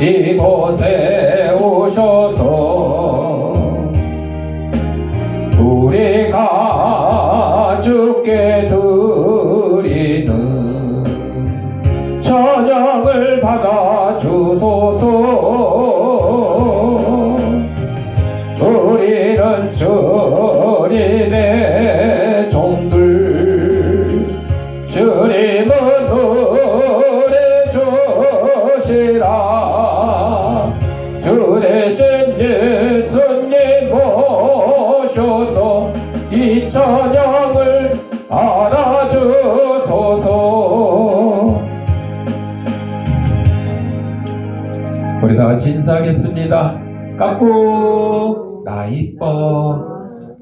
이곳에 오셔서 우리가 주께 드리는 찬양을 받아 주소서. 우리는 주님의 종들, 주님은 은혜 주시라. 주 대신 예수님 모셔서 이 찬양을 알아주소서. 우리 다 같이 인사하겠습니다. 깎고 나 이뻐.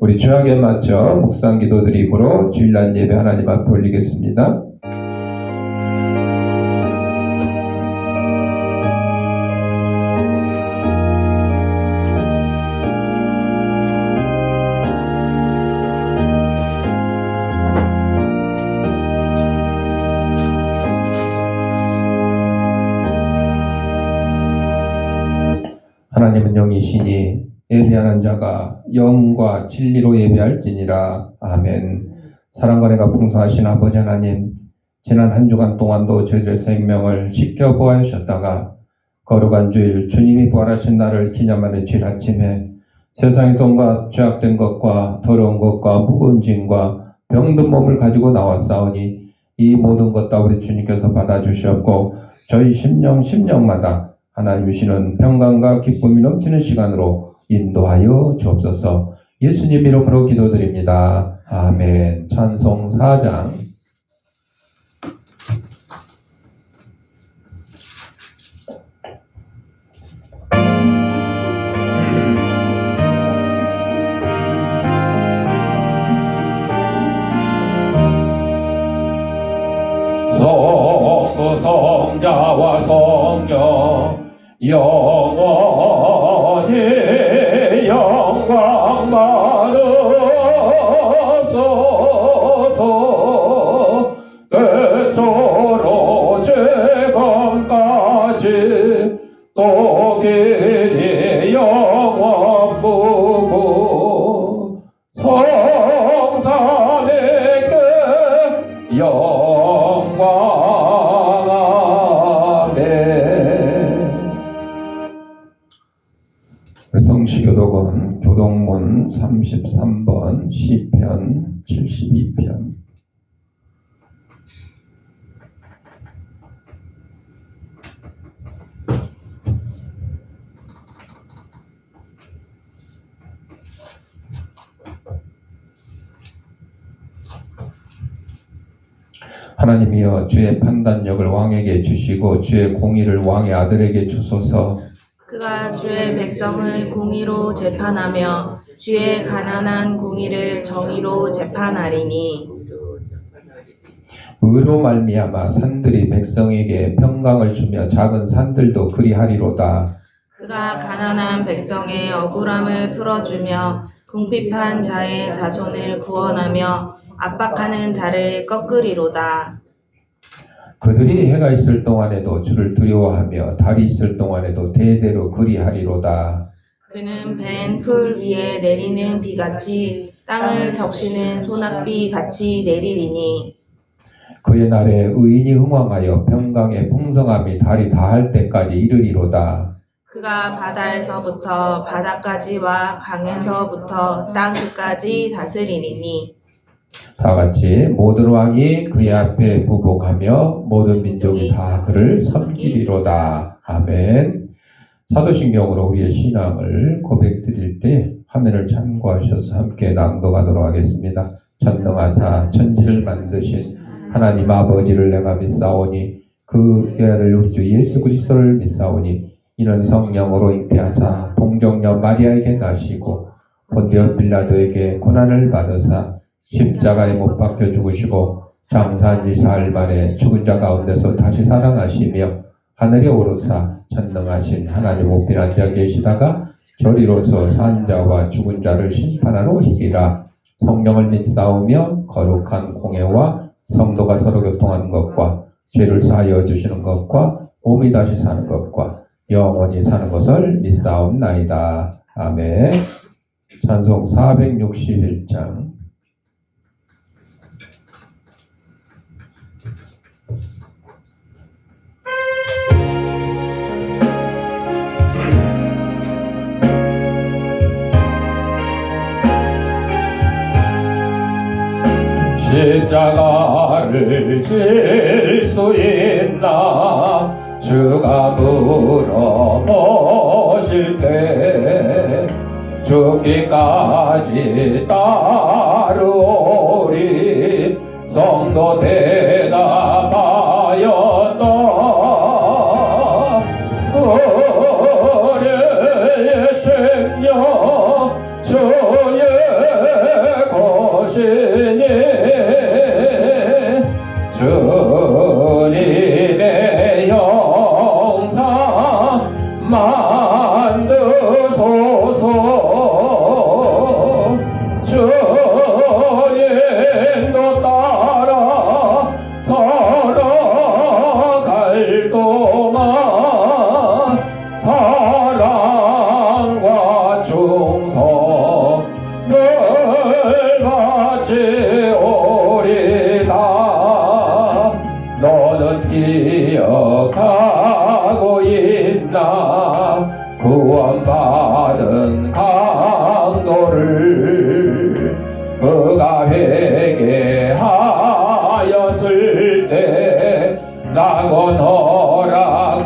우리 주약에 맞춰 묵상 기도 드림으로 주일날 예배 하나님 앞에 올리겠습니다. 하나님은 영이시니 예배하는 자가 영과 진리로 예배할지니라. 아멘. 사랑과 은혜가 풍성하신 아버지 하나님, 지난 한 주간 동안도 저희들의 생명을 지켜보아 주셨다가 거룩한 주일 주님이 부활하신 날을 기념하는 주일 아침에 세상에서 온갖 죄악된 것과 더러운 것과 무거운 짐과 병든 몸을 가지고 나왔사오니 이 모든 것 다 우리 주님께서 받아주시었고 저희 심령마다 하나님 주시는 평강과 기쁨이 넘치는 시간으로 인도하여 주옵소서. 예수님 이름으로 기도드립니다. 아멘. 찬송 4장. 성부 성자와 성령 영원히 영광 받으소서. 대초로 지금까지 또 길이 영원무고 성삼위께 영광. 성시교독은 교독문 33번 시편 72편. 하나님이여 주의 판단력을 왕에게 주시고 주의 공의를 왕의 아들에게 주소서. 그가 주의 백성을 공의로 재판하며 주의 가난한 공의를 정의로 재판하리니. 의로 말미암아 산들이 백성에게 평강을 주며 작은 산들도 그리하리로다. 그가 가난한 백성의 억울함을 풀어주며 궁핍한 자의 자손을 구원하며 압박하는 자를 꺾으리로다. 그들이 해가 있을 동안에도 주를 두려워하며 달이 있을 동안에도 대대로 그리하리로다. 그는 밴 풀 위에 내리는 비같이 땅을 적시는 소낙비 같이 내리리니. 그의 날에 의인이 흥왕하여 평강의 풍성함이 달이 다할 때까지 이르리로다. 그가 바다에서부터 바다까지와 강에서부터 땅 끝까지 다스리리니. 다 같이 모든 왕이 그의 앞에 부복하며 모든 민족이 다 그를 섬기리로다. 아멘. 사도신경으로 우리의 신앙을 고백드릴 때 화면을 참고하셔서 함께 낭독하도록 하겠습니다. 전능하사 천지를 만드신 하나님 아버지를 내가 믿사오니 그의 아들 우리 주 예수 그리스도를 믿사오니 이는 성령으로 잉태하사 동정녀 마리아에게 나시고 본디오 빌라도에게 고난을 받으사 십자가에 못 박혀 죽으시고 장사한 지 사흘 만에 죽은 자 가운데서 다시 살아나시며 하늘에 오르사 전능하신 하나님 우편 앉아 계시다가 저리로서 산 자와 죽은 자를 심판하러 오시리라. 성령을 믿사오며 거룩한 공회와 성도가 서로 교통하는 것과 죄를 사하여 주시는 것과 몸이 다시 사는 것과 영원히 사는 것을 믿사옵나이다. 아멘. 찬송 461장. 십자가를 질 수 있나 주가 물어보실 때 죽기까지 따르오리 성도 대답하였다. 우리의 심령 주의 것이니 주님의 형상 만드소서. 주의 인도 따라 살아갈 동안 사랑과 충성을 바치오리다. 너는 기억하고 있나 구원받은 강도를 그가 회개하였을 때 낙원 허락받았다.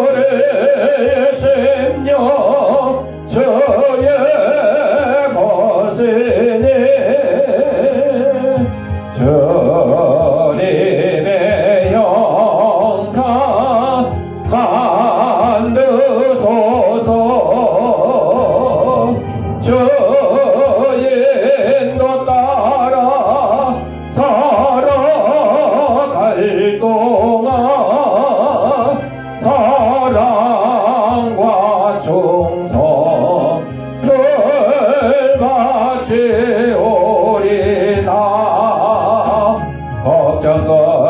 우리의 심령 주의 것이니 주님의 형상 만드소서. 주의 인도 따라 살아갈 동안 사랑과 충성을 바치오리다. 걱정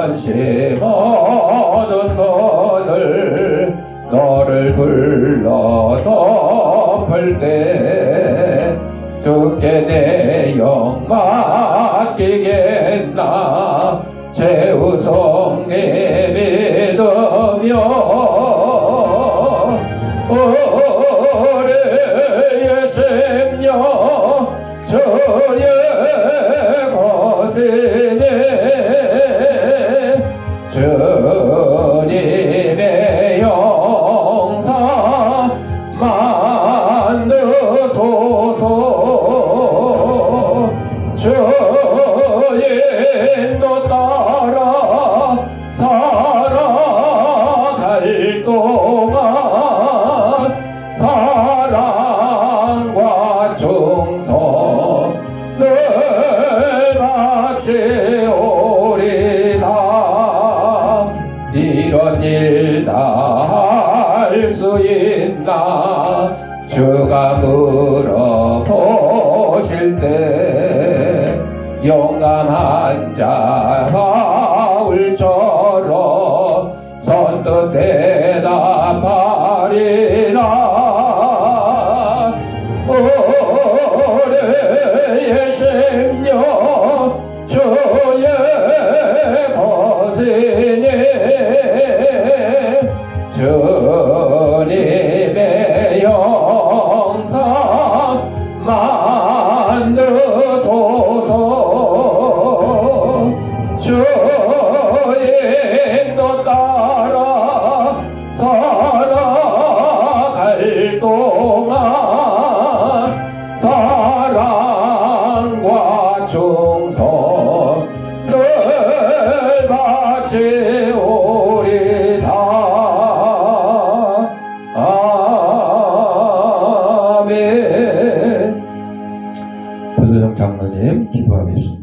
근심 얻은 것을 너를 불러 덮을 때 주께 내 영 맡기겠나 최우성이 믿으며 우리의 심령 주의 것이니 주님의 형상 만드소서. 주의 인도 따라 살아갈 동안 사랑과 충성을 바치오리다. 이런 일 다 할 수 있나 주가 물어보실 때 용감한 자 바울처럼 선뜻 대답하리라. 우리의 심령 주의 것이니 주님의 형상 만드소서. 주의 인도 따라 살아갈 동안 사랑과 충성을 바치오리다. 아멘. 부서정 장로님 기도하겠습니다.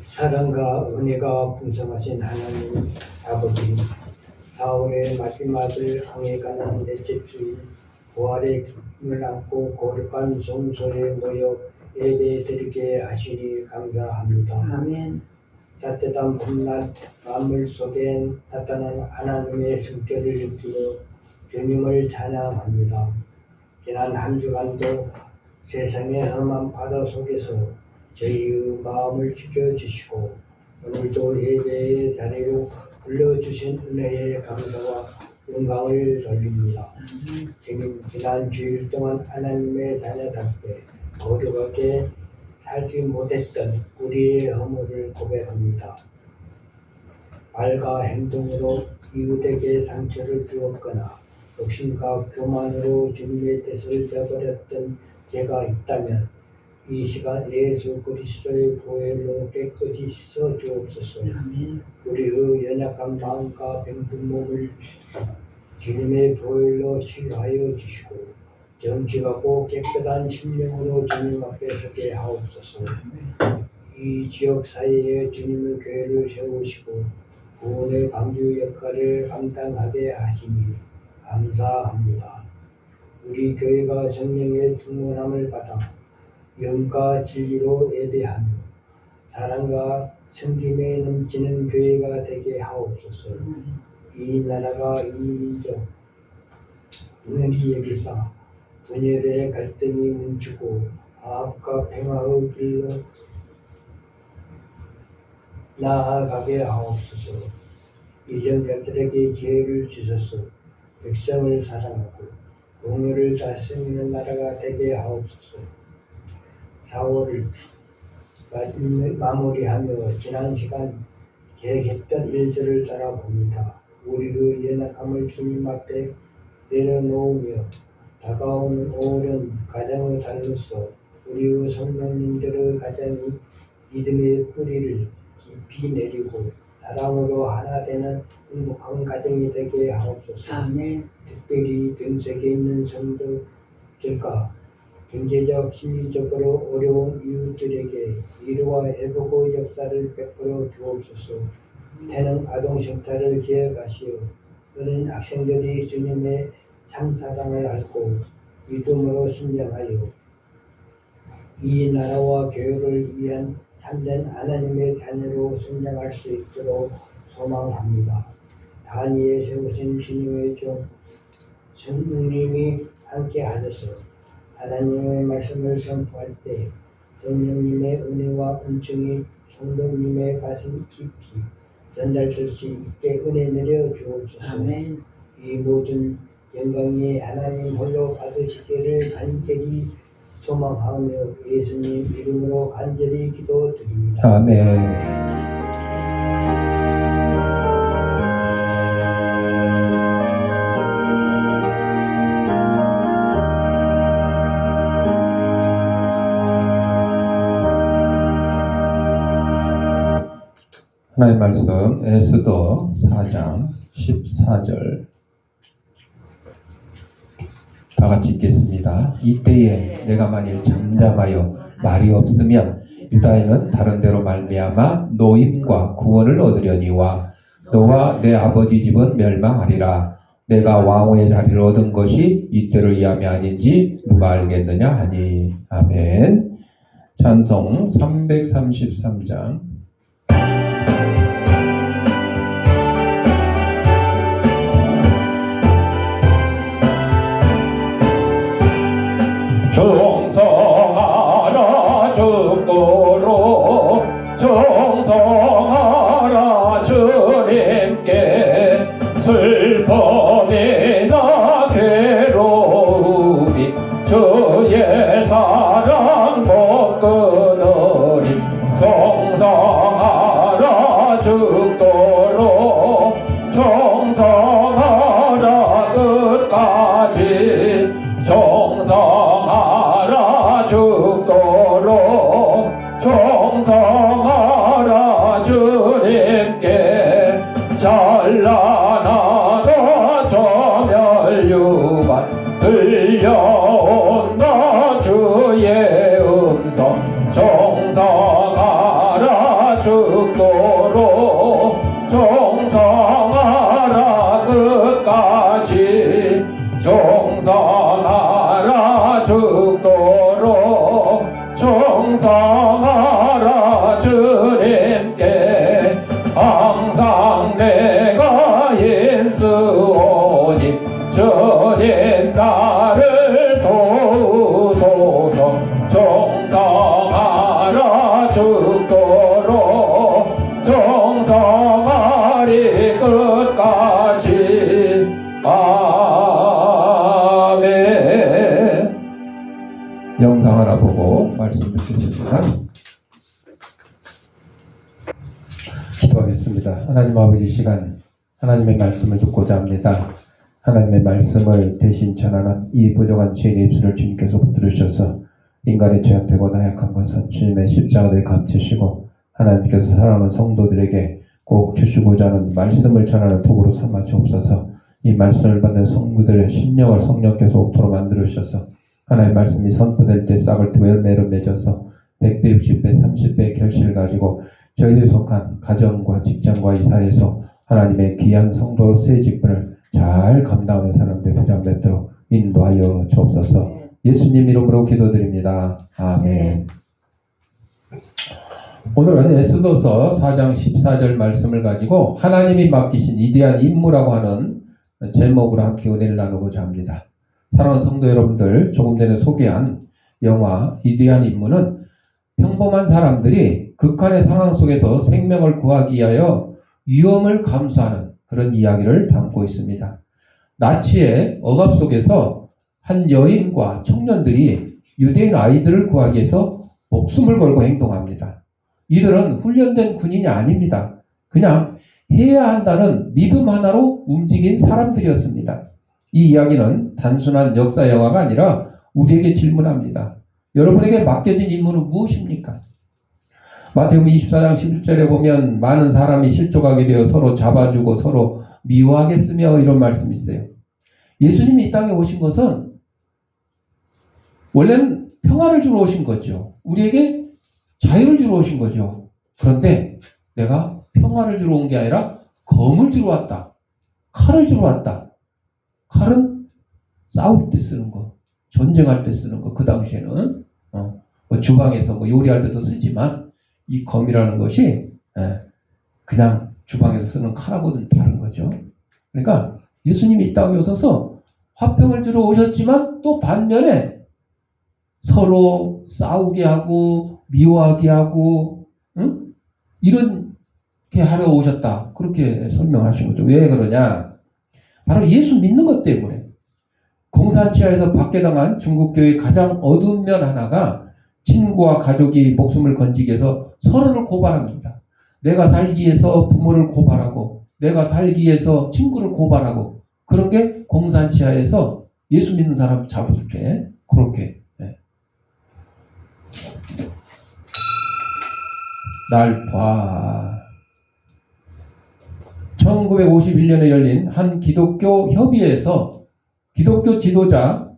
사랑과 은혜가 풍성하신 하나님 아버지, 4월의 마지막 항해가 난 넷째 주일 부활의 기쁨을 안고 거룩한 성소에 모여 예배드리게 하시니 감사합니다. 아멘. 따뜻한 봄날 만물 속엔 나타난 하나님의 숨결을 느끼며 주님을 찬양합니다. 지난 한 주간도 세상의 험한 바다 속에서 저희의 마음을 지켜주시고 오늘도 예배의 자리로 불러주신 은혜에 감사와 영광을 돌립니다. 지난 주일 동안 하나님의 자녀답게 거룩하게 살지 못했던 우리의 허물을 고백합니다. 말과 행동으로 이웃에게 상처를 주었거나 욕심과 교만으로 주님의 뜻을 저버렸던 죄가 있다면 이 시간 예수 그리스도의 보혈로 깨끗이 씻어 주옵소서. 우리의 연약한 마음과 병든 몸을 주님의 보혈로 치유하여 주시고 정직하고 깨끗한 심령으로 주님 앞에 서게 하옵소서. 이 지역 사회에 주님의 교회를 세우시고 구원의 방주 역할을 감당하게 하시니 감사합니다. 우리 교회가 성령의 충만함을 받아 영과 진리로 예배하며 사랑과 섬김에 넘치는 교회가 되게 하옵소서. 이 나라가 이 민족 은혜를 여기사 분열의 갈등이 멈추고 화합과 평화의 길로 나아가게 하옵소서. 이전자들에게 지혜를 주셔서 백성을 사랑하고 공의를 다스리는 나라가 되게 하옵소서. 4월을 마무리하며 지난 시간 계획했던 일들을 돌아봅니다. 우리의 연약함을 주님 앞에 내려놓으며 다가오는 5월은 가정의 달로서 우리의 성도님들의 가정이 믿음의 뿌리를 깊이 내리고 사랑으로 하나 되는 행복한 가정이 되게 하옵소서. 아멘. 특별히 병석에 있는 성도들과 경제적, 심리적으로 어려운 이웃들에게 위로와 회복의 역사를 베풀어 주옵소서. 태능 아동센터를 기획하시어 어린 학생들이 주님의 참사랑을 알고 믿음으로 순종하여 이 나라와 교회를 위한 참된 하나님의 자녀로 순종할 수 있도록 소망합니다. 단위에 세우신 주님의 종 성령님이 함께 하셔서 하나님의 말씀을 선포할 때 성령님의 은혜와 은총이 성도님의 가슴 깊이 전달될 수 있게 은혜 내려 주옵소서. 아멘. 이 모든 영광이 하나님 홀로 받으시기를 간절히 소망하며 예수님 이름으로 간절히 기도드립니다. 아멘. 하나님의 말씀 에스더 4장 14절 다 같이 읽겠습니다. 이때에 내가 만일 잠잠하여 말이 없으면 유다인은 다른 데로 말미암아 노임과 구원을 얻으려니와 너와 내 아버지 집은 멸망하리라. 내가 왕후의 자리를 얻은 것이 이때를 위함이 아닌지 누가 알겠느냐 하니. 아멘. 찬송 333장 정성하라 죽도록 정성하라 주님께 슬픔이나 괴로움이 주의 사랑 못 끊으리. 정성하라 죽도록 정성하라 끝까지 정성하라 죽도록 정성하라 주님께 찬란하다 저멸류관 들려온다 주의 음성 정성하라 죽도록 정성하라 정성하라 주님께 항상 내가 힘쓰오니 주님 나를 도우소서. 정성하라 죽도록 정성하리 끝까지. 아멘. 영상 하나 보고 말씀 듣겠습니다. 기도하겠습니다. 하나님 아버지, 시간 하나님의 말씀을 듣고자 합니다. 하나님의 말씀을 대신 전하는 이 부족한 죄인의 입술을 주님께서 붙들으셔서 인간의 죄악되고 나약한 것은 주님의 십자가를 감추시고 하나님께서 사랑하는 성도들에게 꼭 주시고자 하는 말씀을 전하는 도구로 삼아 주옵소서. 이 말씀을 받는 성도들의 심령을 성령께서 옥토로 만들으셔서 하나님의 말씀이 선포될 때 싹을 띠고 열매를 맺어서 100배, 60배, 30배 결실을 가지고 저희들이 속한 가정과 직장과 이 사회에서 하나님의 귀한 성도로서의 직분을 잘 감당하는 사람들 부장뵙도록 인도하여 주옵소서. 예수님 이름으로 기도드립니다. 아멘. 오늘은 에스더서 4장 14절 말씀을 가지고 하나님이 맡기신 위대한 임무라고 하는 제목으로 함께 은혜를 나누고자 합니다. 사랑하는 성도 여러분들, 조금 전에 소개한 영화 위대한 임무는 평범한 사람들이 극한의 상황 속에서 생명을 구하기 위하여 위험을 감수하는 그런 이야기를 담고 있습니다. 나치의 억압 속에서 한 여인과 청년들이 유대인 아이들을 구하기 위해서 목숨을 걸고 행동합니다. 이들은 훈련된 군인이 아닙니다. 그냥 해야 한다는 믿음 하나로 움직인 사람들이었습니다. 이 이야기는 단순한 역사 영화가 아니라 우리에게 질문합니다. 여러분에게 맡겨진 임무는 무엇입니까? 마태복음 24장 11절에 보면 많은 사람이 실족하게 되어 서로 잡아주고 서로 미워하겠으며 이런 말씀이 있어요. 예수님이 이 땅에 오신 것은 원래는 평화를 주러 오신 거죠. 우리에게 자유를 주러 오신 거죠. 그런데 내가 평화를 주러 온 게 아니라 검을 주러 왔다. 칼을 주러 왔다. 칼은 싸울 때 쓰는 거, 전쟁할 때 쓰는 거. 그 당시에는 뭐 주방에서 뭐 요리할 때도 쓰지만 이 검이라는 것이 그냥 주방에서 쓰는 칼하고는 다른 거죠. 그러니까 예수님이 이 땅에 오셔서 화평을 주러 오셨지만 또 반면에 서로 싸우게 하고 미워하게 하고 이렇게 하러 오셨다. 그렇게 설명하신 거죠. 왜 그러냐? 바로 예수 믿는 것 때문에. 공산치하에서 박해당한 중국교회의 가장 어두운 면 하나가 친구와 가족이 목숨을 건지기 위해서 서로를 고발합니다. 내가 살기 위해서 부모를 고발하고 내가 살기 위해서 친구를 고발하고 그런 게 공산치하에서 예수 믿는 사람 잡을 때 그렇게 날 봐. 1951년에 열린 한 기독교 협의회에서 기독교 지도자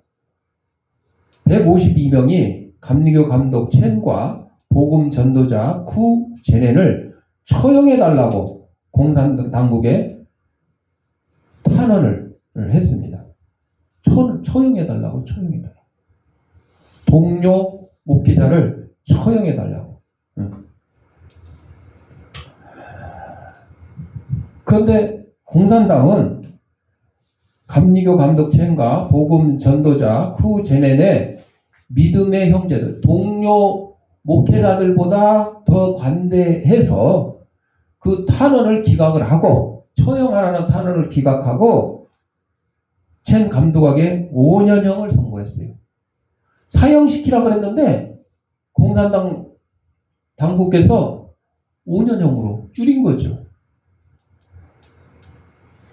152명이 감리교 감독 첸과 복음 전도자 쿠 제넨을 처형해달라고 공산당 당국에 탄원을 했습니다. 처형해달라고. 동료 목회자를 처형해달라고. 그런데 공산당은 감리교 감독 첸과 복음 전도자 쿠 제넨의 믿음의 형제들, 동료 목회자들보다 더 관대해서 그 탄원을 기각을 하고 처형하라는 탄원을 기각하고 첸 감독에게 5년형을 선고했어요. 사형시키라고 그랬는데 공산당 당국께서 5년형으로 줄인 거죠.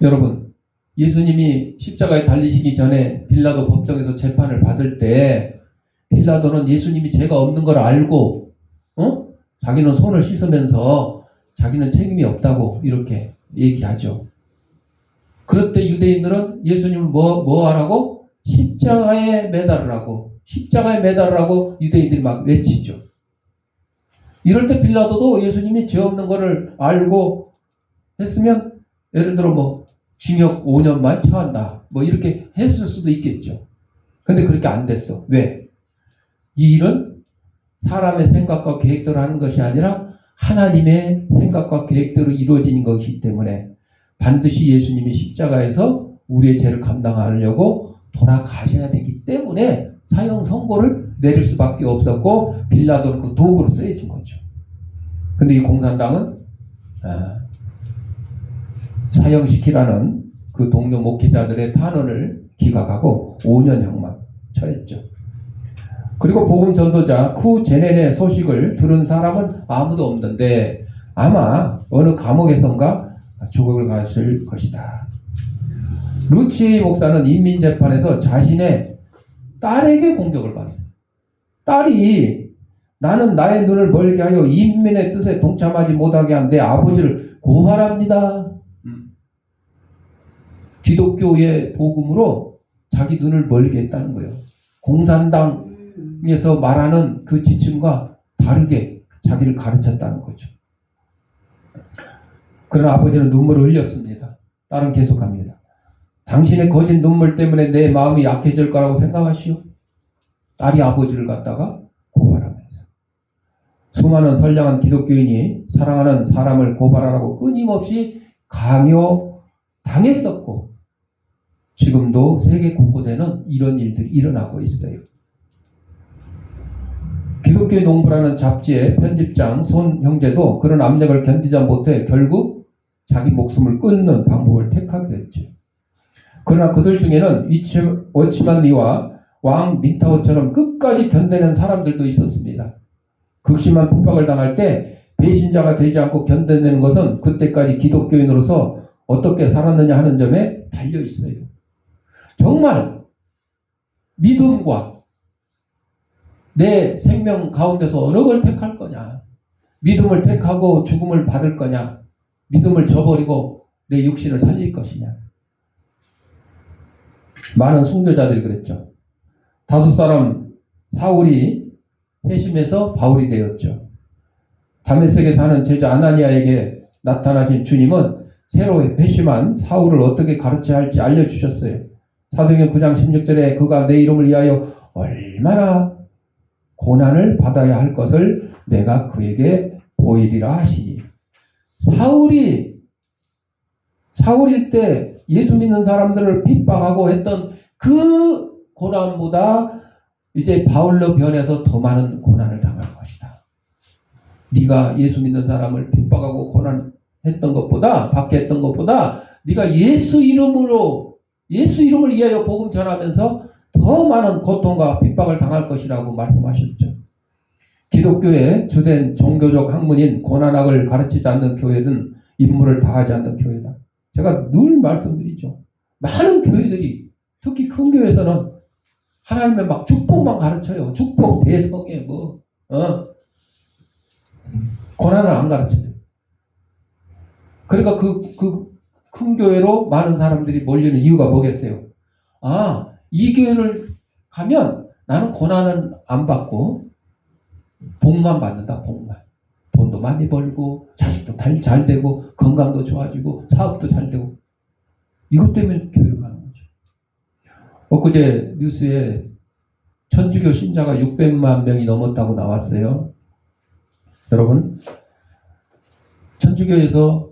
여러분, 예수님이 십자가에 달리시기 전에 빌라도 법정에서 재판을 받을 때 빌라도는 예수님이 죄가 없는 걸 알고 자기는 손을 씻으면서 자기는 책임이 없다고 이렇게 얘기하죠. 그럴 때 유대인들은 예수님을 뭐 하라고? 십자가에 매달으라고. 십자가에 매달으라고 유대인들이 막 외치죠. 이럴 때 빌라도도 예수님이 죄 없는 거를 알고 했으면 예를 들어 뭐 징역 5년만 처한다. 뭐 이렇게 했을 수도 있겠죠. 근데 그렇게 안 됐어. 왜? 이 일은 사람의 생각과 계획대로 하는 것이 아니라 하나님의 생각과 계획대로 이루어지는 것이기 때문에 반드시 예수님이 십자가에서 우리의 죄를 감당하려고 돌아가셔야 되기 때문에 사형 선고를 내릴 수밖에 없었고 빌라도는 그 도구로 쓰여진 거죠. 근데 이 공산당은 사형시키라는 그 동료 목회자들의 탄원을 기각하고 5년형만 처했죠. 그리고 복음 전도자 쿠제넨의 소식을 들은 사람은 아무도 없는데 아마 어느 감옥에선가 죽음을 가실 것이다. 루치 목사는 인민재판에서 자신의 딸에게 공격을 받아요. 딸이 나는 나의 눈을 멀게 하여 인민의 뜻에 동참하지 못하게 한 내 아버지를 고발합니다. 기독교의 복음으로 자기 눈을 멀게 했다는 거예요. 공산당에서 말하는 그 지침과 다르게 자기를 가르쳤다는 거죠. 그러나 아버지는 눈물을 흘렸습니다. 딸은 계속합니다. 당신의 거짓 눈물 때문에 내 마음이 약해질 거라고 생각하시오? 딸이 아버지를 갖다가 고발하면서 수많은 선량한 기독교인이 사랑하는 사람을 고발하라고 끊임없이 강요당했었고 지금도 세계 곳곳에는 이런 일들이 일어나고 있어요. 기독교의 농부라는 잡지의 편집장 손 형제도 그런 압력을 견디지 못해 결국 자기 목숨을 끊는 방법을 택하게 됐죠. 그러나 그들 중에는 워치만 리와 왕 민타오처럼 끝까지 견뎌낸 사람들도 있었습니다. 극심한 핍박을 당할 때 배신자가 되지 않고 견뎌내는 것은 그때까지 기독교인으로서 어떻게 살았느냐 하는 점에 달려 있어요. 정말 믿음과 내 생명 가운데서 어느 걸 택할 거냐? 믿음을 택하고 죽음을 받을 거냐? 믿음을 저버리고 내 육신을 살릴 것이냐? 많은 순교자들이 그랬죠. 다섯 사람 사울이 회심해서 바울이 되었죠. 다메섹에 사는 제자 아나니아에게 나타나신 주님은 새로 회심한 사울을 어떻게 가르쳐야 할지 알려주셨어요. 사도행전 9장 16절에 그가 내 이름을 위하여 얼마나 고난을 받아야 할 것을 내가 그에게 보이리라 하시니 사울일 때 예수 믿는 사람들을 핍박하고 했던 그 고난보다 이제 바울로 변해서 더 많은 고난을 당할 것이다. 네가 예수 믿는 사람을 핍박하고 고난했던 것보다 받게 했던 것보다 네가 예수 이름을 위하여 복음 전하면서 더 많은 고통과 핍박을 당할 것이라고 말씀하셨죠. 기독교의 주된 종교적 학문인 고난학을 가르치지 않는 교회는 임무를 다하지 않는 교회다. 제가 늘 말씀드리죠. 많은 교회들이 특히 큰 교회에서는 하나님의 막 축복만 가르쳐요. 축복 대성에 고난을 안 가르쳐요. 그러니까 그 큰 교회로 많은 사람들이 몰리는 이유가 뭐겠어요? 이 교회를 가면 나는 고난은 안 받고 복만 받는다. 복만. 돈도 많이 벌고 자식도 잘 되고 건강도 좋아지고 사업도 잘 되고 이것 때문에 교회를 가는 거죠. 엊그제 뉴스에 천주교 신자가 600만 명이 넘었다고 나왔어요. 여러분 천주교에서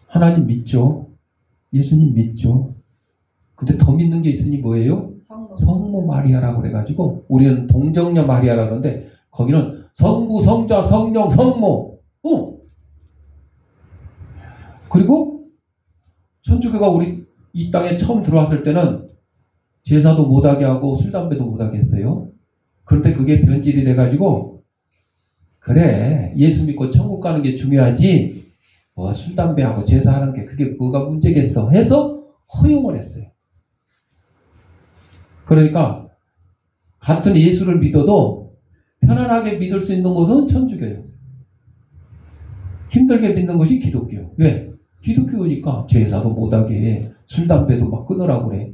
하나님 믿죠. 예수님 믿죠. 근데 더 믿는 게 있으니 뭐예요? 성모 마리아라고 그래가지고 우리는 동정녀 마리아라고 그러는데 거기는 성부, 성자, 성령, 성모. 그리고 천주교가 우리 이 땅에 처음 들어왔을 때는 제사도 못하게 하고 술, 담배도 못하게 했어요. 그런데 그게 변질이 돼가지고 그래 예수 믿고 천국 가는 게 중요하지 술, 담배하고 제사하는 게 그게 뭐가 문제겠어 해서 허용을 했어요. 그러니까 같은 예수를 믿어도 편안하게 믿을 수 있는 것은 천주교예요. 힘들게 믿는 것이 기독교예요. 왜? 기독교니까 제사도 못하게 해. 술, 담배도 막 끊으라고 그래.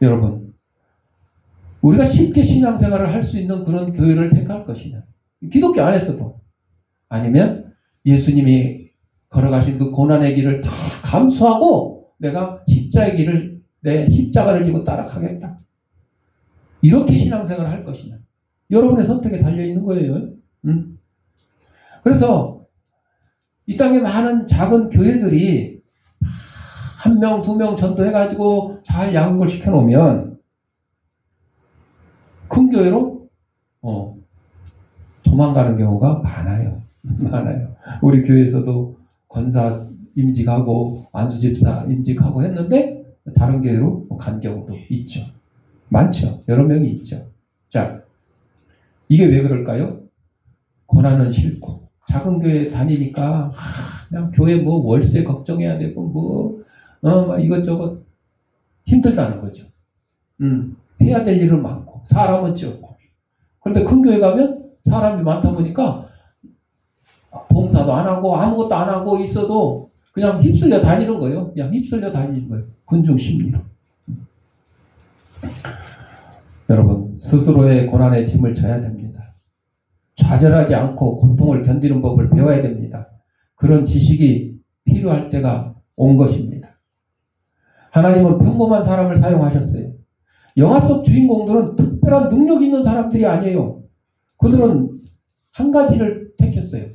여러분 우리가 쉽게 신앙생활을 할 수 있는 그런 교회를 택할 것이냐? 기독교 안에서도 아니면 예수님이 걸어가신 그 고난의 길을 다 감수하고 내가 십자가의 길을 내 십자가를 지고 따라가겠다. 이렇게 신앙생활을 할 것이냐. 여러분의 선택에 달려있는 거예요. 그래서 이 땅에 많은 작은 교회들이 1명, 2명 전도해가지고 잘 양육을 시켜놓으면 큰 교회로 도망가는 경우가 많아요. 많아요. 우리 교회에서도 권사 임직하고 안수집사 임직하고 했는데 다른 교회로 간 경우도 있죠. 많죠. 여러 명이 있죠. 자, 이게 왜 그럴까요? 고난은 싫고 작은 교회 다니니까 그냥 교회 뭐 월세 걱정해야 되고 막 이것저것 힘들다는 거죠. 해야 될 일은 많고 사람은 적고. 그런데 큰 교회 가면 사람이 많다 보니까 봉사도 안 하고 아무것도 안 하고 있어도 그냥 휩쓸려 다니는 거예요. 그냥 휩쓸려 다니는 거예요. 군중 심리로. 여러분, 스스로의 고난의 짐을 져야 됩니다. 좌절하지 않고 고통을 견디는 법을 배워야 됩니다. 그런 지식이 필요할 때가 온 것입니다. 하나님은 평범한 사람을 사용하셨어요. 영화 속 주인공들은 특별한 능력 있는 사람들이 아니에요. 그들은 한 가지를 택했어요.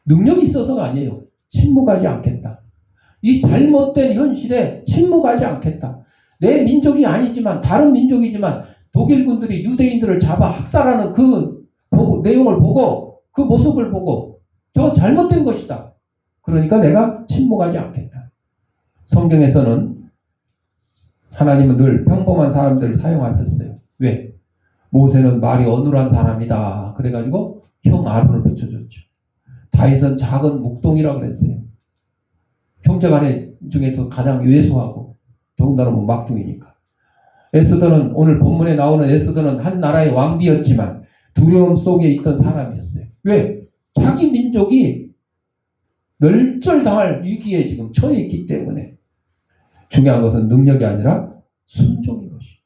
능력이 있어서가 아니에요. 침묵하지 않겠다. 이 잘못된 현실에 침묵하지 않겠다. 내 민족이 아니지만 다른 민족이지만 독일군들이 유대인들을 잡아 학살하는 그 내용을 보고 그 모습을 보고 저건 잘못된 것이다. 그러니까 내가 침묵하지 않겠다. 성경에서는 하나님은 늘 평범한 사람들을 사용하셨어요. 왜? 모세는 말이 어눌한 사람이다. 그래가지고 형 아론을 붙여줬죠. 다윗은 작은 목동이라고 그랬어요. 형제간에 중에서 가장 왜소하고 더군다나 뭐 막둥이니까. 에스더는 오늘 본문에 나오는 에스더는 한 나라의 왕비였지만 두려움 속에 있던 사람이었어요. 왜? 자기 민족이 멸절당할 위기에 지금 처해 있기 때문에. 중요한 것은 능력이 아니라 순종인 것이.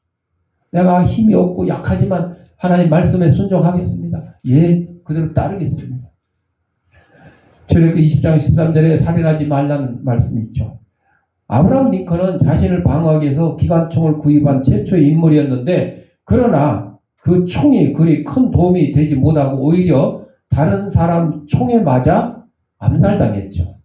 내가 힘이 없고 약하지만 하나님 말씀에 순종하겠습니다. 예, 그대로 따르겠습니다. 출애굽기 20장 13절에 살인하지 말라는 말씀이 있죠. 아브라함 링컨은 자신을 방어하기 위해서 기관총을 구입한 최초의 인물이었는데 그러나 그 총이 그리 큰 도움이 되지 못하고 오히려 다른 사람 총에 맞아 암살당했죠.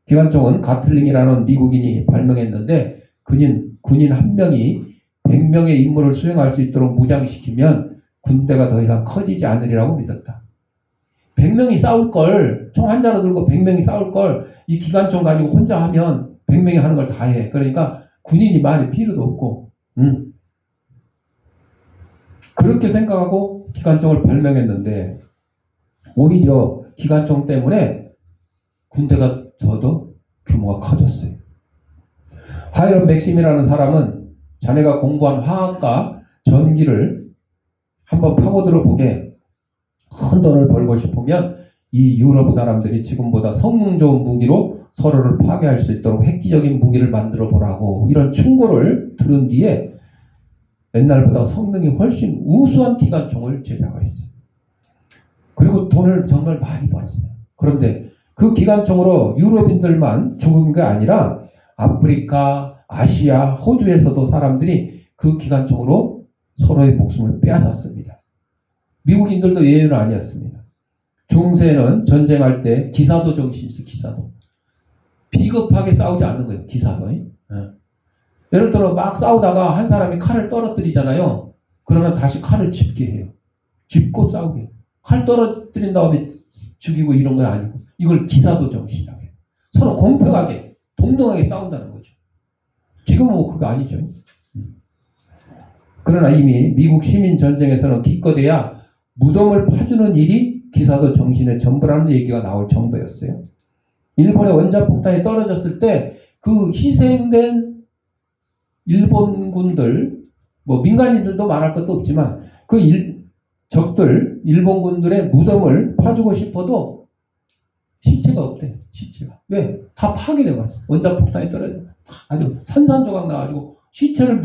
기관총은 가틀링이라는 미국인이 발명했는데 군인 한 명이 100명의 임무를 수행할 수 있도록 무장시키면 군대가 더 이상 커지지 않으리라고 믿었다. 100명이 싸울 걸, 총 한 자로 들고 100명이 싸울 걸 이 기관총 가지고 혼자 하면 100명이 하는 걸 다 해. 그러니까 군인이 많이 필요도 없고 그렇게 생각하고 기관총을 발명했는데 오히려 기관총 때문에 군대가 더더 규모가 커졌어요. 하이런 맥심이라는 사람은 자네가 공부한 화학과 전기를 한번 파고들어 보게 큰 돈을 벌고 싶으면 이 유럽 사람들이 지금보다 성능 좋은 무기로 서로를 파괴할 수 있도록 획기적인 무기를 만들어 보라고 이런 충고를 들은 뒤에 옛날보다 성능이 훨씬 우수한 기관총을 제작을 했어요. 그리고 돈을 정말 많이 벌었어요. 그런데 그 기관총으로 유럽인들만 죽은 게 아니라 아프리카, 아시아, 호주에서도 사람들이 그 기관총으로 서로의 목숨을 빼앗았습니다. 미국인들도 예외는 아니었습니다. 중세는 전쟁할 때 기사도 정신이 있어요. 기사도. 비겁하게 싸우지 않는 거예요. 기사도. 예를 들어 막 싸우다가 한 사람이 칼을 떨어뜨리잖아요. 그러면 다시 칼을 짚게 해요. 짚고 싸우게 해요. 칼 떨어뜨린 다음에 죽이고 이런 건 아니고 이걸 기사도 정신이라고 해요. 서로 공평하게 동등하게 싸운다는 거죠. 지금은 뭐 그거 아니죠. 그러나 이미 미국 시민 전쟁에서는 기껏해야 무덤을 파주는 일이 기사도 정신의 전부라는 얘기가 나올 정도였어요. 일본의 원자폭탄이 떨어졌을 때 그 희생된 일본군들, 뭐 민간인들도 말할 것도 없지만 그 적들, 일본군들의 무덤을 파주고 싶어도 시체가 없대. 시체가. 왜? 다 파괴되어 갔어. 원자폭탄이 떨어져. 아주 산산조각 나가지고 시체를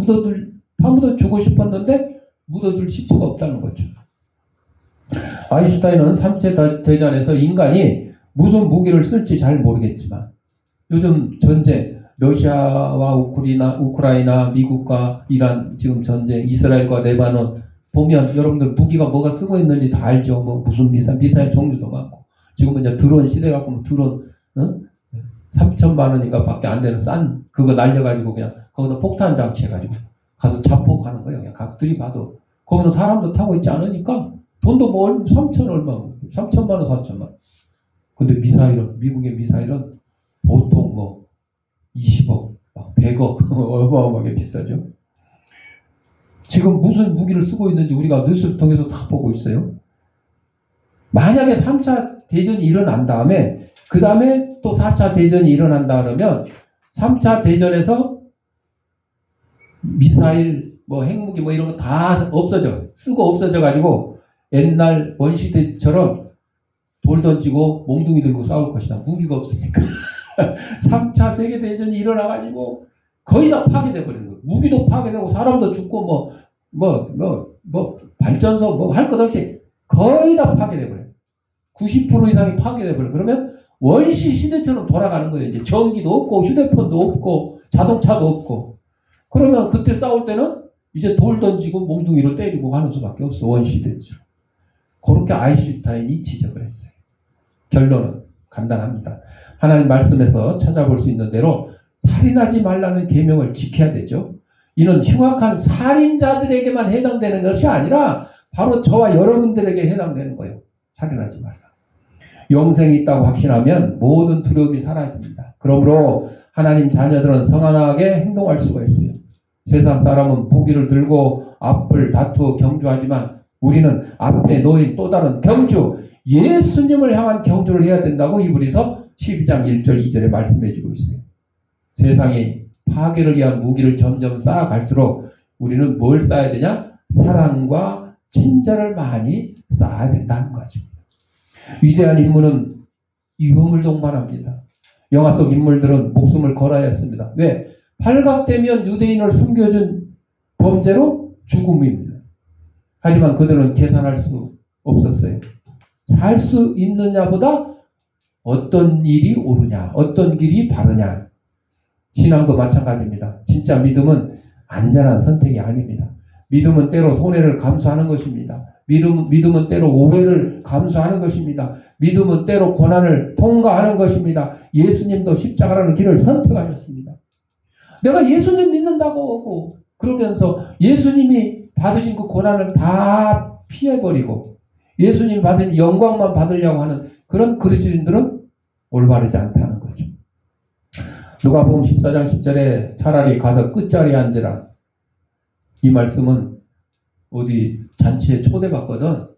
파묻어주고 싶었는데 묻어줄 시체가 없다는 거죠. 아인슈타인은 3차 대전에서 인간이 무슨 무기를 쓸지 잘 모르겠지만 요즘 전쟁, 러시아와 우크라이나, 미국과 이란 지금 전쟁, 이스라엘과 레바논 보면 여러분들 무기가 뭐가 쓰고 있는지 다 알죠. 뭐 무슨 미사일 종류도 많고. 지금은 이제 드론 시대가 보면 드론 3천만 원인가 밖에 안 되는 싼 그거 날려가지고 그냥 거기다 폭탄 장치해가지고 가서 자폭하는 거예요. 그냥 각들이 봐도. 거기는 사람도 타고 있지 않으니까 돈도 뭐 3천 얼마, 3천만 원, 4천만 원. 근데 미사일은, 미국의 미사일은 보통 뭐 20억, 막 100억 어마어마하게 비싸죠. 지금 무슨 무기를 쓰고 있는지 우리가 뉴스를 통해서 다 보고 있어요. 만약에 3차 대전이 일어난 다음에 그 다음에 또 4차 대전이 일어난다 그러면 3차 대전에서 미사일, 뭐 핵무기 뭐 이런 거 다 없어져. 쓰고 없어져 가지고 옛날 원시대처럼 돌 던지고 몽둥이 들고 싸울 것이다. 무기가 없으니까. 3차 세계대전이 일어나가지고 거의 다 파괴돼 버리는 거예요. 무기도 파괴되고 사람도 죽고 발전소 뭐 할 것 없이 거의 다 파괴돼 버려요. 90% 이상이 파괴돼 버려요. 그러면 원시 시대처럼 돌아가는 거예요. 이제 전기도 없고 휴대폰도 없고 자동차도 없고. 그러면 그때 싸울 때는 이제 돌 던지고 몽둥이로 때리고 하는 수밖에 없어. 원시대처럼. 그렇게 아인슈타인이 지적을 했어요. 결론은 간단합니다. 하나님 말씀에서 찾아볼 수 있는 대로 살인하지 말라는 계명을 지켜야 되죠. 이는 흉악한 살인자들에게만 해당되는 것이 아니라 바로 저와 여러분들에게 해당되는 거예요. 살인하지 말라. 영생이 있다고 확신하면 모든 두려움이 사라집니다. 그러므로 하나님 자녀들은 성안하게 행동할 수가 있어요. 세상 사람은 무기를 들고 앞을 다투어 경주하지만 우리는 앞에 놓인 또 다른 경주, 예수님을 향한 경주를 해야 된다고 히브리서 12장 1절 2절에 말씀해 주고 있어요. 세상이 파괴를 위한 무기를 점점 쌓아갈수록 우리는 뭘 쌓아야 되냐? 사랑과 친절을 많이 쌓아야 된다는 거죠. 위대한 인물은 위험을 동반합니다. 영화 속 인물들은 목숨을 걸어야 했습니다. 왜? 발각되면 유대인을 숨겨준 범죄로 죽음입니다. 하지만 그들은 계산할 수 없었어요. 살 수 있느냐보다 어떤 일이 옳으냐, 어떤 길이 바르냐. 신앙도 마찬가지입니다. 진짜 믿음은 안전한 선택이 아닙니다. 믿음은 때로 손해를 감수하는 것입니다. 믿음은 때로 오해를 감수하는 것입니다. 믿음은 때로 고난을 통과하는 것입니다. 예수님도 십자가라는 길을 선택하셨습니다. 내가 예수님 믿는다고 하고 그러면서 예수님이 받으신 그 고난을 다 피해버리고 예수님 받은 영광만 받으려고 하는 그런 그리스도인들은 올바르지 않다는 거죠. 누가복음 14장 10절에 차라리 가서 끝자리에 앉으라. 이 말씀은 어디 잔치에 초대받거든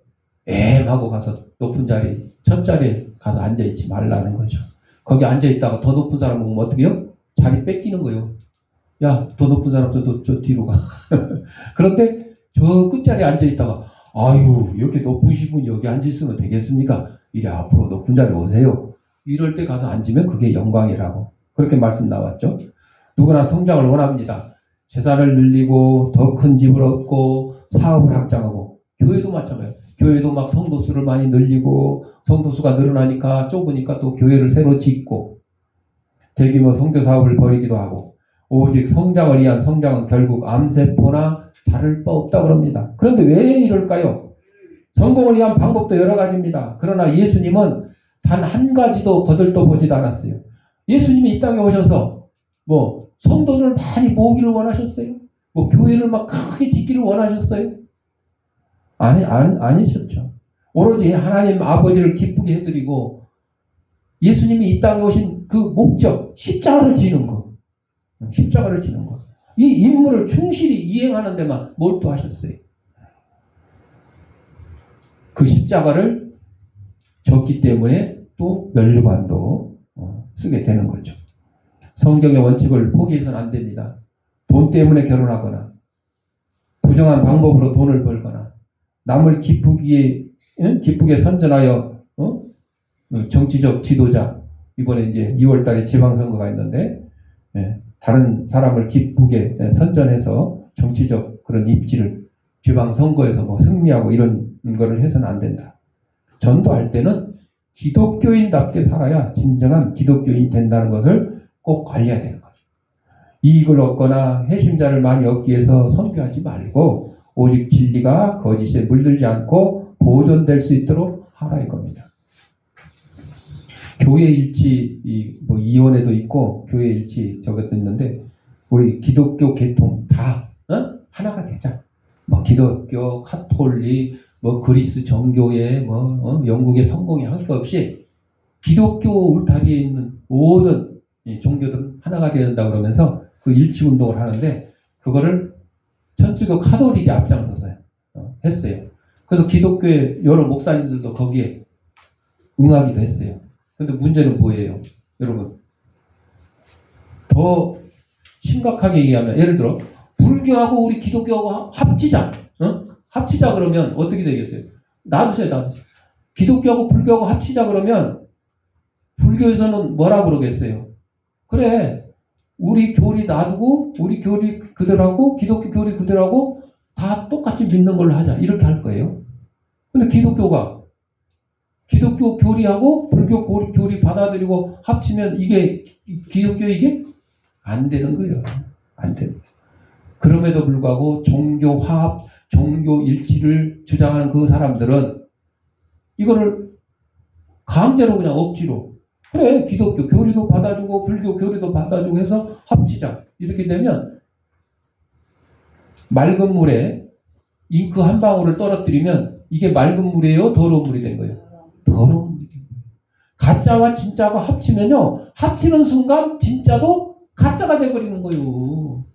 하고 가서 높은 자리, 첫 자리에 가서 앉아있지 말라는 거죠. 거기 앉아있다가 더 높은 사람 보면 어떻게 해요? 자리 뺏기는 거예요. 야, 더 높은 사람 저 뒤로 가. 그런데 저 끝자리에 앉아있다가 아유, 이렇게 높으신 분이 여기 앉아있으면 되겠습니까? 이리 앞으로 높은 자리에 오세요. 이럴 때 가서 앉으면 그게 영광이라고. 그렇게 말씀 나왔죠. 누구나 성장을 원합니다. 재산을 늘리고 더 큰 집을 얻고 사업을 확장하고 교회도 마찬가지예요. 교회도 막 성도수를 많이 늘리고 성도수가 늘어나니까 좁으니까 또 교회를 새로 짓고 대규모 선교 사업을 벌이기도 하고 오직 성장을 위한 성장은 결국 암세포나 다를 바 없다고 합니다. 그런데 왜 이럴까요? 성공을 위한 방법도 여러 가지입니다. 그러나 예수님은 단 한 가지도 거들떠 보지도 않았어요. 예수님이 이 땅에 오셔서 뭐 성도들을 많이 모으기를 원하셨어요? 뭐 교회를 막 크게 짓기를 원하셨어요? 아니셨죠. 오로지 하나님 아버지를 기쁘게 해드리고 예수님이 이 땅에 오신 그 목적, 십자가를 지는 것. 십자가를 지는 것. 이 임무를 충실히 이행하는 데만 몰두하셨어요. 그 십자가를 졌기 때문에 또 면류관도 쓰게 되는 거죠. 성경의 원칙을 포기해서는 안 됩니다. 돈 때문에 결혼하거나 부정한 방법으로 돈을 벌거나 남을 기쁘게 선전하여 정치적 지도자 이번에 이제 2월 달에 지방선거가 있는데 다른 사람을 기쁘게 선전해서 정치적 그런 입지를 지방선거에서 뭐 승리하고 이런 거를 해서는 안 된다. 전도할 때는 기독교인답게 살아야 진정한 기독교인이 된다는 것을 꼭 알려야 되는 거죠. 이익을 얻거나 회심자를 많이 얻기 위해서 선교하지 말고 오직 진리가 거짓에 물들지 않고 보존될 수 있도록 하라 이겁니다. 교회 일치 뭐 이원에도 있고 교회 일치 저것도 있는데 우리 기독교 계통 다 하나가 되자. 뭐 기독교, 카톨릭, 뭐 그리스 정교회, 뭐 영국의 성공회 할 것 없이 기독교 울타리에 있는 모든 종교들은 하나가 되어야 된다 그러면서 그 일치 운동을 하는데 그거를 천주교 카톨릭이 앞장서서 했어요. 그래서 기독교의 여러 목사님들도 거기에 응하기도 했어요. 근데 문제는 뭐예요? 여러분 더 심각하게 얘기하면 예를 들어 불교하고 우리 기독교하고 합치자. 합치자 그러면 어떻게 되겠어요? 놔두세요. 기독교하고 불교하고 합치자 그러면 불교에서는 뭐라 그러겠어요? 그래 우리 교리 놔두고 우리 교리 그대로하고 기독교 교리 그대로하고 다 똑같이 믿는 걸로 하자 이렇게 할 거예요. 근데 기독교 교리하고 불교 교리 받아들이고 합치면 이게 기독교 이게 안 되는 거예요. 안 되는 거예요. 그럼에도 불구하고 종교 화합, 종교 일치를 주장하는 그 사람들은 이거를 강제로 그냥 억지로 그래 기독교 교리도 받아주고 불교 교리도 받아주고 해서 합치자 이렇게 되면 맑은 물에 잉크 한 방울을 떨어뜨리면 이게 맑은 물이에요? 더러운 물이 된 거예요? 더러운 물이 된 거예요. 가짜와 진짜가 합치면요 합치는 순간 진짜도 가짜가 돼버리는 거예요.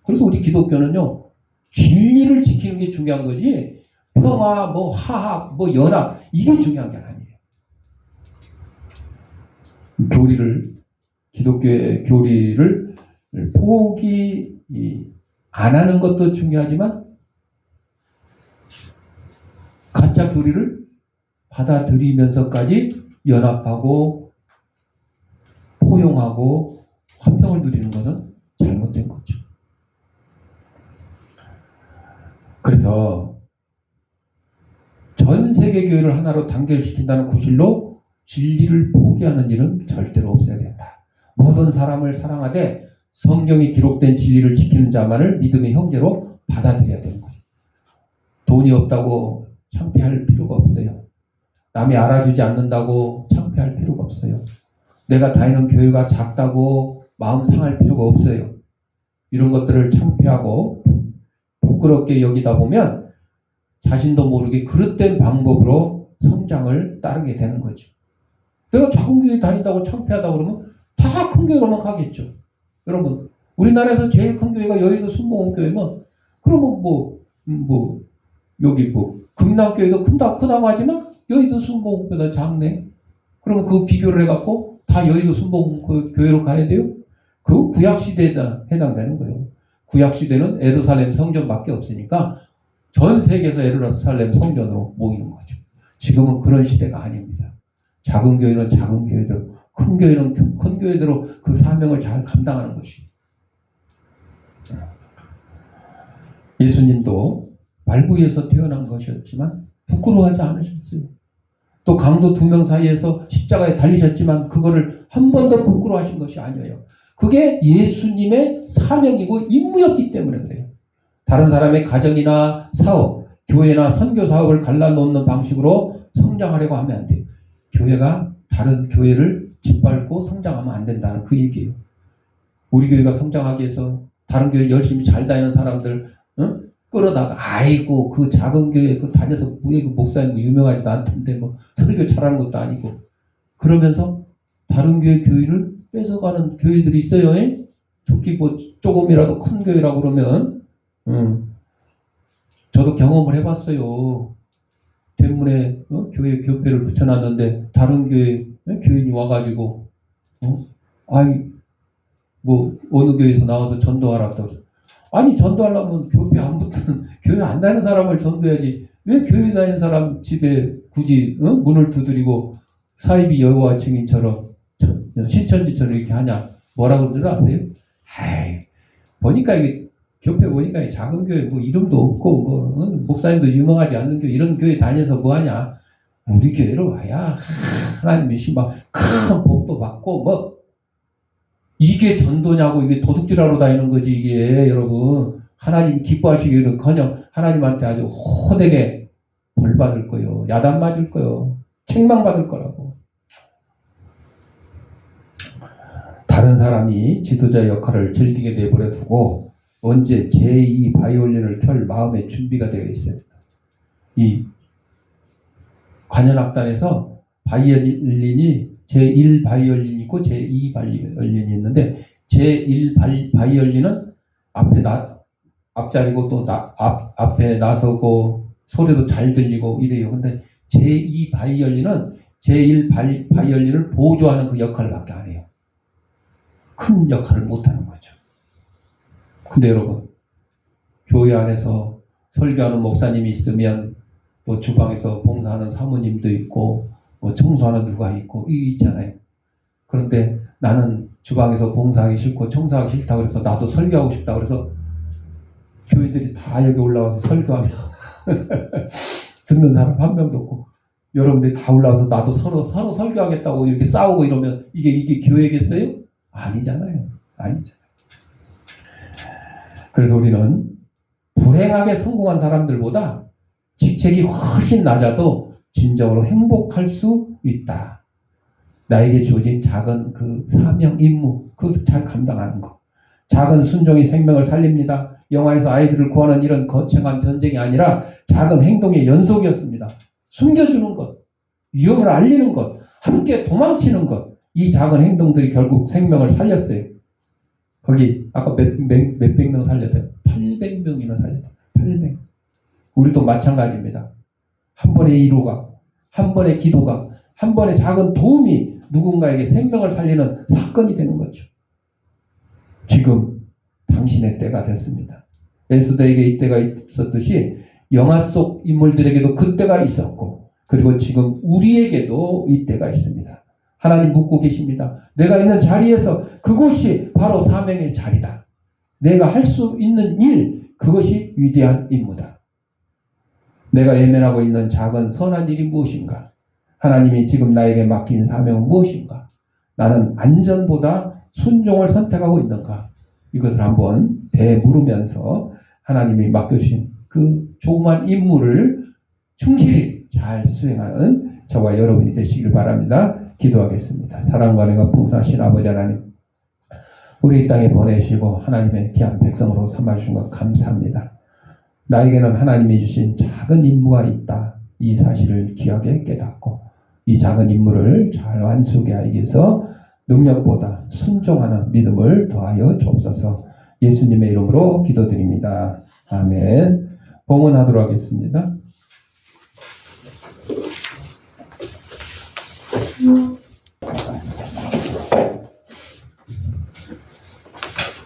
그래서 우리 기독교는요 진리를 지키는 게 중요한 거지 평화, 뭐 화합, 뭐 연합 이게 중요한 게 아니에요. 기독교의 교리를 포기 안 하는 것도 중요하지만 가짜 교리를 받아들이면서까지 연합하고 포용하고 화평을 누리는 것은 잘못된 거죠. 그래서 전 세계 교회를 하나로 단결시킨다는 구실로 진리를 포기하는 일은 절대로 없어야 된다. 모든 사람을 사랑하되 성경에 기록된 진리를 지키는 자만을 믿음의 형제로 받아들여야 되는 거죠. 돈이 없다고 창피할 필요가 없어요. 남이 알아주지 않는다고 창피할 필요가 없어요. 내가 다니는 교회가 작다고 마음 상할 필요가 없어요. 이런 것들을 창피하고 부끄럽게 여기다 보면 자신도 모르게 그릇된 방법으로 성장을 따르게 되는 거죠. 내가 작은 교회 다닌다고 창피하다고 그러면 다 큰 교회로만 가겠죠. 여러분 우리나라에서 제일 큰 교회가 여의도 순복음교회면 그러면 여기 금남교회도 크다고 하지만 여의도 순복음교회가 작네. 그러면 그 비교를 해갖고 다 여의도 순복음교회로 가야 돼요? 그 구약시대에 해당되는 거예요. 구약시대는 예루살렘 성전밖에 없으니까 전 세계에서 예루살렘 성전으로 모이는 거죠. 지금은 그런 시대가 아닙니다. 작은 교회는 작은 교회대로, 큰 교회는 큰 교회대로 그 사명을 잘 감당하는 것이. 예수님도 말구에서 태어난 것이었지만 부끄러워하지 않으셨어요. 또 강도 2명 사이에서 십자가에 달리셨지만 그거를 한 번도 부끄러워하신 것이 아니에요. 그게 예수님의 사명이고 임무였기 때문에 그래요. 다른 사람의 가정이나 사업, 교회나 선교 사업을 갈라놓는 방식으로 성장하려고 하면 안 돼요. 교회가 다른 교회를 짓밟고 성장하면 안 된다는 그 얘기예요. 우리 교회가 성장하기 위해서 다른 교회 열심히 잘 다니는 사람들 끌어다가 아이고 그 작은 교회 그 다녀서 그 목사님 유명하지도 않던데 뭐 설교 잘하는 것도 아니고 그러면서 다른 교회 교인을 뺏어가는 교회들이 있어요. 특히 조금이라도 큰 교회라고 그러면 저도 경험을 해봤어요. 대문에 교회 교패를 붙여놨는데 다른 교회 교인이 와가지고 어느 교회에서 나와서 전도하라고 해서 아니 전도하려면 교회 안 붙은 교회 안 다니는 사람을 전도해야지 왜 교회 다니는 사람 집에 굳이 문을 두드리고 사이비 여호와 증인처럼 신천지처럼 이렇게 하냐 뭐라고 그러는 줄 아세요? 보니까 이게 교회 보니까 작은 교회 이름도 없고 목사님도 유명하지 않는 교회 이런 교회 다녀서 뭐하냐 우리 교회로 와야 하나님이 막 큰 복도 받고 이게 전도냐고, 이게 도둑질하러 다니는 거지, 이게. 여러분, 하나님 기뻐하시기를 커녕 하나님한테 아주 호되게 벌 받을 거요, 야단 맞을 거요, 책망 받을 거라고. 다른 사람이 지도자 역할을 즐기게 내버려 두고 언제 제2 바이올린을 켤 마음의 준비가 되어 있어요. 이 관현악단에서 바이올린이 제1 바이올린이 있고 제2 바이올린이 있는데, 제1 바이올린은 앞자리고 또 앞에 나서고 소리도 잘 들리고 이래요. 근데 제2 바이올린은 제1 바이올린을 보조하는 그 역할밖에 안 해요. 큰 역할을 못하는 거죠. 근데 여러분, 교회 안에서 설교하는 목사님이 있으면 또 주방에서 봉사하는 사모님도 있고 뭐 청소하는 누가 있고 이 있잖아요. 그런데 나는 주방에서 봉사하기 싫고 청소하기 싫다 그래서 나도 설교하고 싶다 그래서 교인들이 다 여기 올라와서 설교하면 듣는 사람 한 명도 없고, 여러분들이 다 올라와서 나도 서로 설교하겠다고 이렇게 싸우고 이러면 이게 교회겠어요? 아니잖아요. 아니잖아요. 그래서 우리는 불행하게 성공한 사람들보다 직책이 훨씬 낮아도 진정으로 행복할 수 있다. 나에게 주어진 작은 그 사명, 임무, 그걸 잘 감당하는 거. 작은 순종이 생명을 살립니다. 영화에서 아이들을 구하는 이런 거창한 전쟁이 아니라 작은 행동의 연속이었습니다. 숨겨주는 것, 위험을 알리는 것, 함께 도망치는 것, 이 작은 행동들이 결국 생명을 살렸어요. 거기 아까 몇백 명 살렸대요. 800명이나 살렸대요. 800. 우리도 마찬가지입니다. 한 번의 위로가, 한 번의 기도가, 한 번의 작은 도움이 누군가에게 생명을 살리는 사건이 되는 거죠. 지금 당신의 때가 됐습니다. 에스더에게 이때가 있었듯이 영화 속 인물들에게도 그때가 있었고, 그리고 지금 우리에게도 이때가 있습니다. 하나님 묻고 계십니다. 내가 있는 자리에서 그곳이 바로 사명의 자리다. 내가 할 수 있는 일, 그것이 위대한 임무다. 내가 외면하고 있는 작은 선한 일이 무엇인가? 하나님이 지금 나에게 맡긴 사명은 무엇인가? 나는 안전보다 순종을 선택하고 있는가? 이것을 한번 되물으면서 하나님이 맡겨주신 그 조그만 임무를 충실히 잘 수행하는 저와 여러분이 되시길 바랍니다. 기도하겠습니다. 사랑과 은혜가 풍성하신 아버지 하나님, 우리 이 땅에 보내시고 하나님의 귀한 백성으로 삼아주신 것 감사합니다. 나에게는 하나님이 주신 작은 임무가 있다. 이 사실을 귀하게 깨닫고 이 작은 임무를 잘 완수하게 하기 위해서 능력보다 순종하는 믿음을 더하여 주옵소서. 예수님의 이름으로 기도드립니다. 아멘. 봉헌하도록 하겠습니다.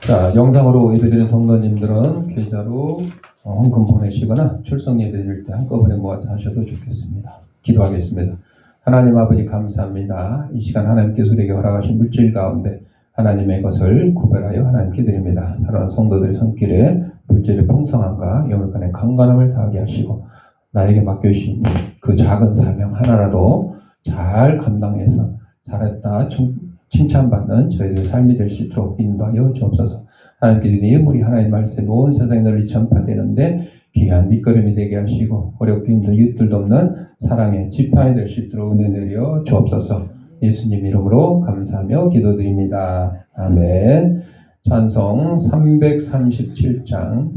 자, 영상으로 예배드리는 성도님들은 계좌로 헌금 보내시거나 출석 예배드릴 때 한꺼번에 모아서 하셔도 좋겠습니다. 기도하겠습니다. 하나님 아버지 감사합니다. 이 시간 하나님께서 우리에게 허락하신 물질 가운데 하나님의 것을 구별하여 하나님께 드립니다. 사랑하는 성도들의 손길에 물질의 풍성함과 영혼간의 강건함을 다하게 하시고 나에게 맡겨주신 그 작은 사명 하나라도 잘 감당해서 잘했다 칭찬받는 저희들의 삶이 될 수 있도록 인도하여 주옵소서. 하나님께 드리니 우리 하나님의 말씀이 온 세상에 널리 전파되는데 귀한 밑거름이 되게 하시고 어렵게 힘든 이웃들도 없는 사랑의 지팡이 될 수 있도록 은혜 내려 주옵소서. 예수님 이름으로 감사하며 기도드립니다. 아멘. 찬송 337장.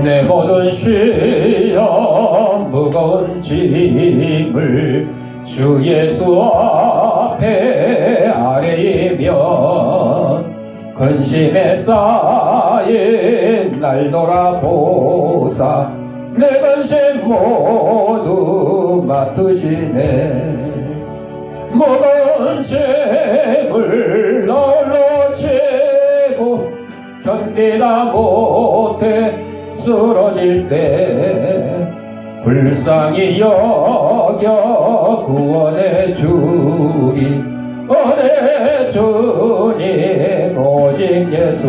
내 모든 시험 무거운 짐을 주 예수 앞에 아뢰이면 근심에 쌓인 날 돌아보사 내 근심 모두 맡으시네. 모든 짐을 널로 지고 견디다 못해 쓰러질 때 불쌍히 여겨 구원해 주리. 은혜 주님 오직 예수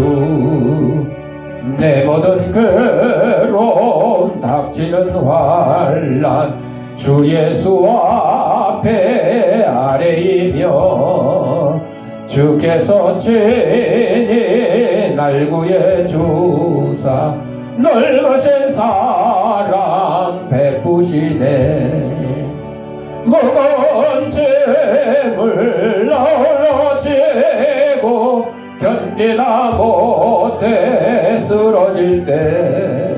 내 모든 괴로움 닥치는 환란 주 예수 앞에 아뢰이며 주께서 친히 날 구해 주사 넓으신 사랑 베푸시네. 무거운 짐을 나홀로 지고 견디다 못해 쓰러질 때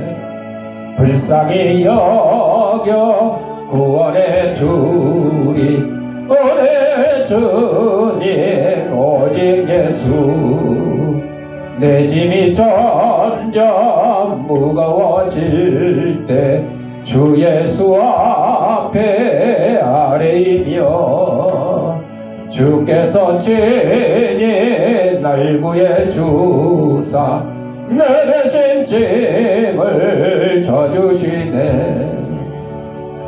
불쌍히 여겨 구원해 주리 오늘 주님 오직 예수. 내 짐이 점점 무거워질 때 주 예수 앞에 아뢰이며 주께서 친히 날 구해 주사 내 대신 짐을 져주시네.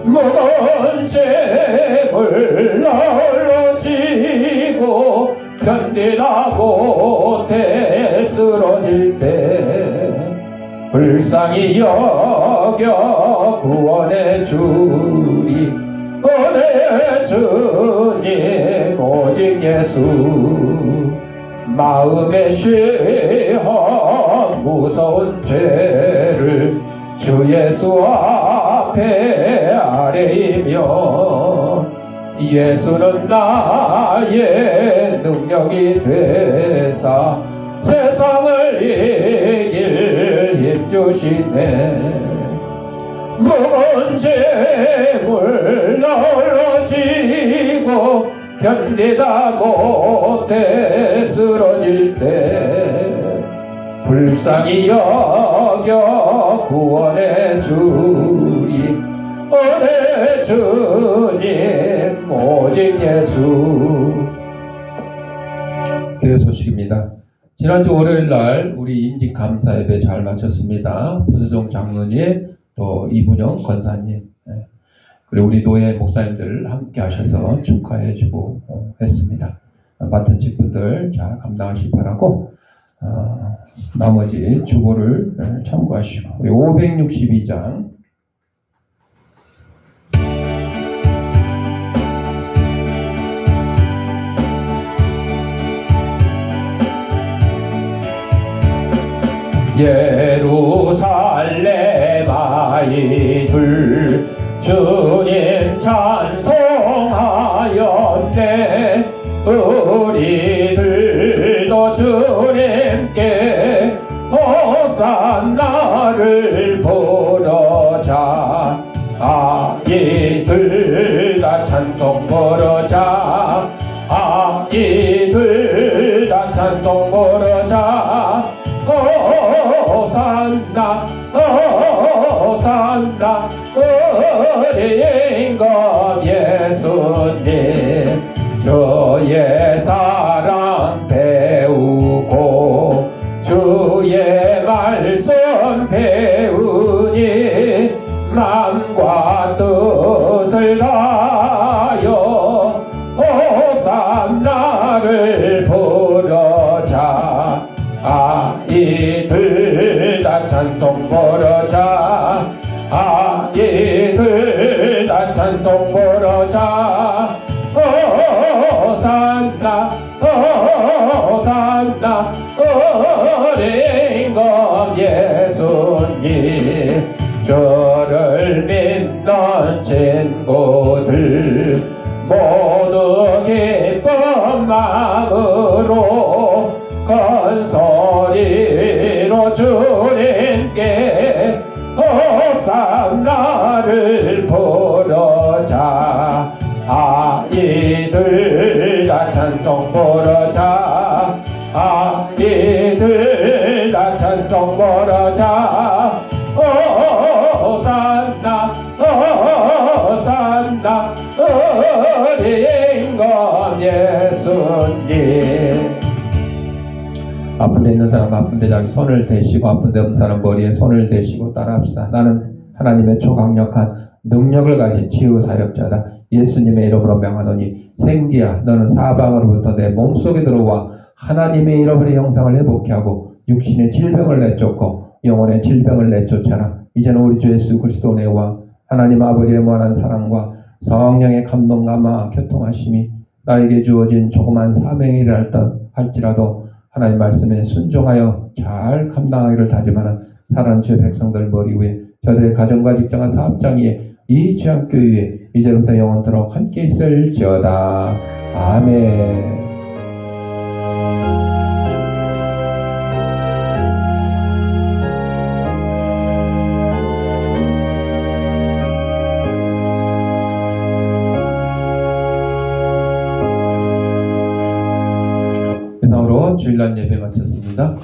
무거운 짐을 나홀로 지고 견디다 못해 쓰러질 때 불쌍히 여겨 구원해 주리 오늘 주님 오직 예수. 마음의 시험 무서운 죄를 주 예수 앞에 아뢰이며 예수는 나의 능력이 되사 세상을 이길 힘 주시네. 무거운 짐을 나홀로 지고 견디다 못해 쓰러질 때 불쌍히 여겨 구원해 주리 오늘 주님 오직 예수. 교회 소식입니다. 지난주 월요일날 우리 임직 감사 예배 잘 마쳤습니다. 표수종 장로님 또 이분영 권사님 그리고 우리 노예 목사님들 함께 하셔서 축하해주고 했습니다. 맡은 직분들 잘 감당하시기 바라고 나머지 주보를 참고하시고 우리 562장 예루살렘 아이들 주님 찬송하였네. 우리들도 주님께 호산나를 부르자. 아이들 다 찬송 부르자. 아이들 다 찬송 부르자. 호산나 호산나 우리 임금 예수님 주의 사랑 배우고 주의 말씀 배우니 마음과 뜻을 다하여 호산나를 부르자. 아이들 다 찬송 부르자. 아이들 다 찬송 부르자. 호산나 호산나 우리 임금 예수님 주를 믿는 친구들 모두 기쁜 마음으로 큰 소리로 주님께 호산나를 부르자. 아이들 다 찬송 부르자. 아이들 다 찬송 부르자. 호산나 호산나 우리 임금 예수님. 아픈 데 있는 사람 아픈 데 자기 손을 대시고 아픈 데 없는 사람 머리에 손을 대시고 따라합시다. 나는 하나님의 초강력한 능력을 가진 치유사역자다. 예수님의 이름으로 명하노니 생기야 너는 사방으로부터 내 몸속에 들어와 하나님의 잃어버린 형상을 회복케 하고 육신의 질병을 내쫓고 영혼의 질병을 내쫓아라. 이제는 우리 주 예수 그리스도 은혜와 하나님 아버지의 무한한 사랑과 성령의 감동감화 교통하심이 나에게 주어진 조그만 사명이라 할지라도 하나님 말씀에 순종하여 잘 감당하기를 다짐하는 사랑하는 주의 백성들 머리 위에 저들의 가정과 직장과 사업장 위에 이 주양교회 위에 이제부터 영원토록 함께 있을지어다. 아멘. 이상으로 주일날 예배 마쳤습니다.